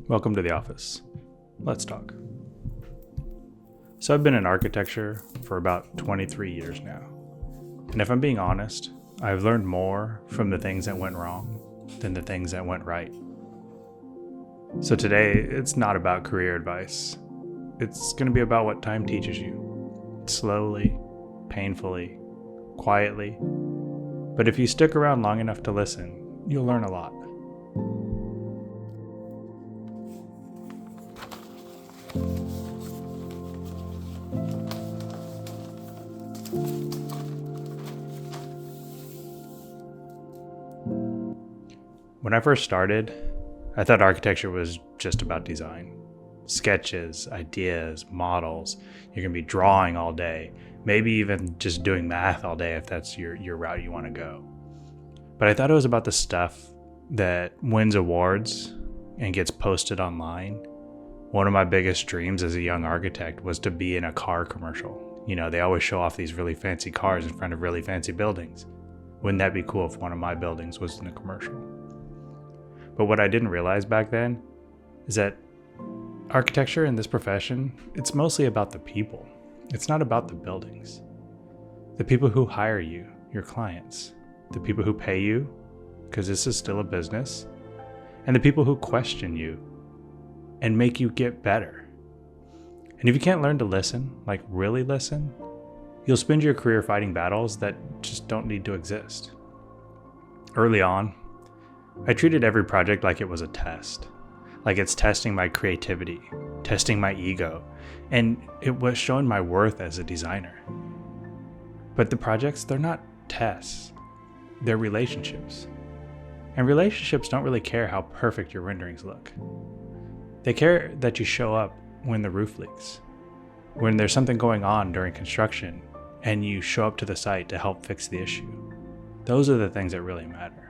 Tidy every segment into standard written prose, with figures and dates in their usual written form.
Welcome to the office. Let's talk. So I've been in architecture for about 23 years now. And if I'm being honest, I've learned more from the things that went wrong than the things that went right. So today, it's not about career advice. It's going to be about what time teaches you. Slowly, painfully, quietly. But if you stick around long enough to listen, you'll learn a lot. When I first started, I thought architecture was just about design. Sketches, ideas, models. You're going to be drawing all day, maybe even just doing math all day if that's your route you want to go. But I thought it was about the stuff that wins awards and gets posted online. One of my biggest dreams as a young architect was to be in a car commercial. You know, they always show off these really fancy cars in front of really fancy buildings. Wouldn't that be cool if one of my buildings was in a commercial? But what I didn't realize back then is that architecture in this profession, it's mostly about the people. It's not about the buildings. The people who hire you, your clients, the people who pay you, because this is still a business, and the people who question you and make you get better. And if you can't learn to listen, like really listen, you'll spend your career fighting battles that just don't need to exist. Early on, I treated every project like it was a test. Like it's testing my creativity, testing my ego, and it was showing my worth as a designer. But the projects, they're not tests. They're relationships. And relationships don't really care how perfect your renderings look. They care that you show up when the roof leaks, when there's something going on during construction, and you show up to the site to help fix the issue. Those are the things that really matter.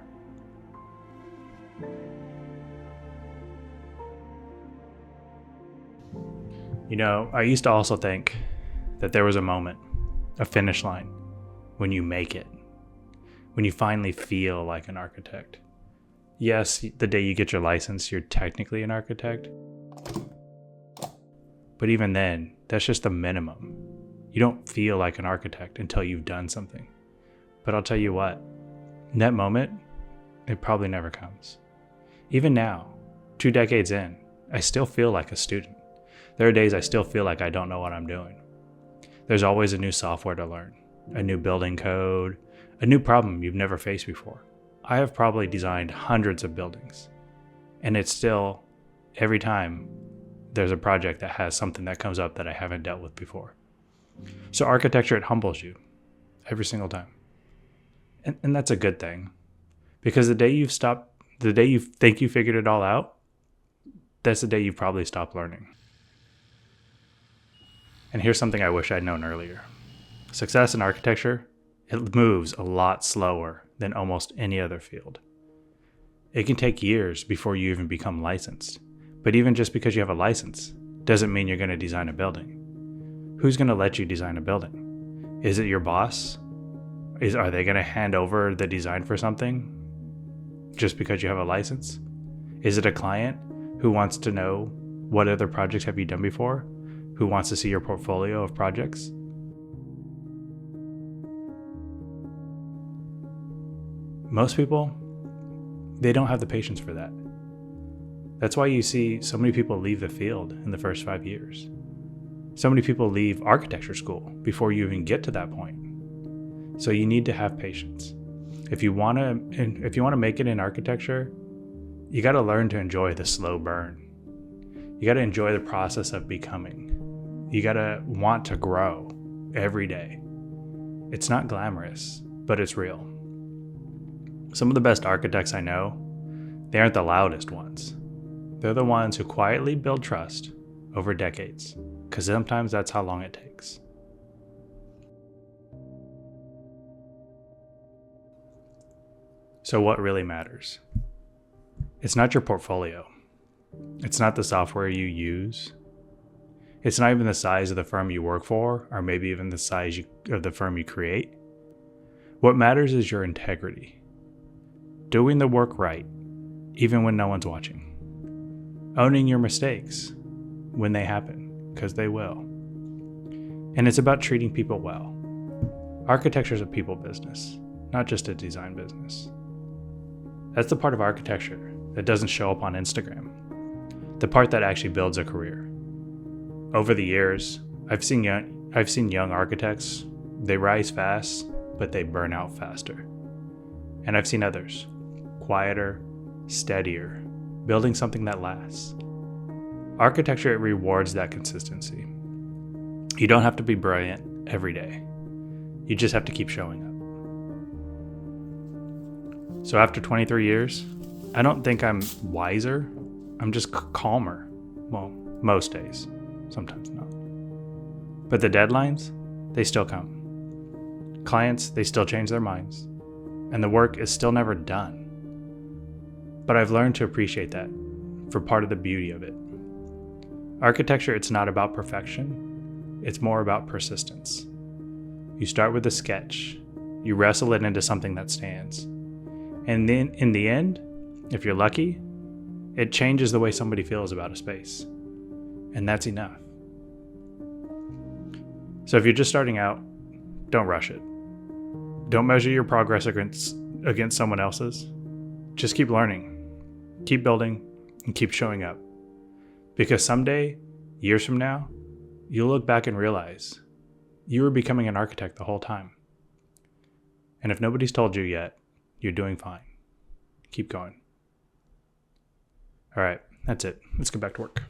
You know, I used to also think that there was a moment, a finish line, when you make it, when you finally feel like an architect. Yes, the day you get your license, you're technically an architect. But even then, that's just the minimum. You don't feel like an architect until you've done something. But I'll tell you what, in that moment, it probably never comes. Even now, 2 decades in, I still feel like a student. There are days I still feel like I don't know what I'm doing. There's always a new software to learn, a new building code, a new problem you've never faced before. I have probably designed hundreds of buildings, and it's still, every time, there's a project that has something that comes up that I haven't dealt with before. So architecture, it humbles you every single time. And that's a good thing, because the day you think you figured it all out, that's the day you probably stopped learning. And here's something I wish I'd known earlier. Success in architecture, it moves a lot slower than almost any other field. It can take years before you even become licensed. But even just because you have a license doesn't mean you're going to design a building. Who's going to let you design a building? Is it your boss? Are they going to hand over the design for something just because you have a license? Is it a client who wants to know what other projects have you done before? Who wants to see your portfolio of projects? Most people, they don't have the patience for that. That's why you see so many people leave the field in the first 5 years. So many people leave architecture school before you even get to that point. So you need to have patience. If you want to make it in architecture, you got to learn to enjoy the slow burn. You got to enjoy the process of becoming. You got to want to grow every day. It's not glamorous, but it's real. Some of the best architects I know, they aren't the loudest ones. They're the ones who quietly build trust over decades, because sometimes that's how long it takes. So what really matters? It's not your portfolio. It's not the software you use. It's not even the size of the firm you work for, or maybe even the size of the firm you create. What matters is your integrity. Doing the work right, even when no one's watching. owning your mistakes when they happen, because they will. And it's about treating people well. Architecture is a people business, not just a design business. That's the part of architecture that doesn't show up on Instagram, the part that actually builds a career. Over the years, I've seen young architects, they rise fast, but they burn out faster. And I've seen others, quieter, steadier, building something that lasts. Architecture, it rewards that consistency. You don't have to be brilliant every day. You just have to keep showing up. So after 23 years, I don't think I'm wiser. I'm just calmer. Well, most days. Sometimes not. But the deadlines, they still come. Clients, they still change their minds. And the work is still never done. But I've learned to appreciate that for part of the beauty of it. Architecture, it's not about perfection. It's more about persistence. You start with a sketch. You wrestle it into something that stands. And then in the end, if you're lucky, it changes the way somebody feels about a space. And that's enough. So if you're just starting out, don't rush it. Don't measure your progress against someone else's. Just keep learning, keep building, and keep showing up. Because someday, years from now, you'll look back and realize you were becoming an architect the whole time. And if nobody's told you yet, you're doing fine. Keep going. All right, that's it. Let's get back to work.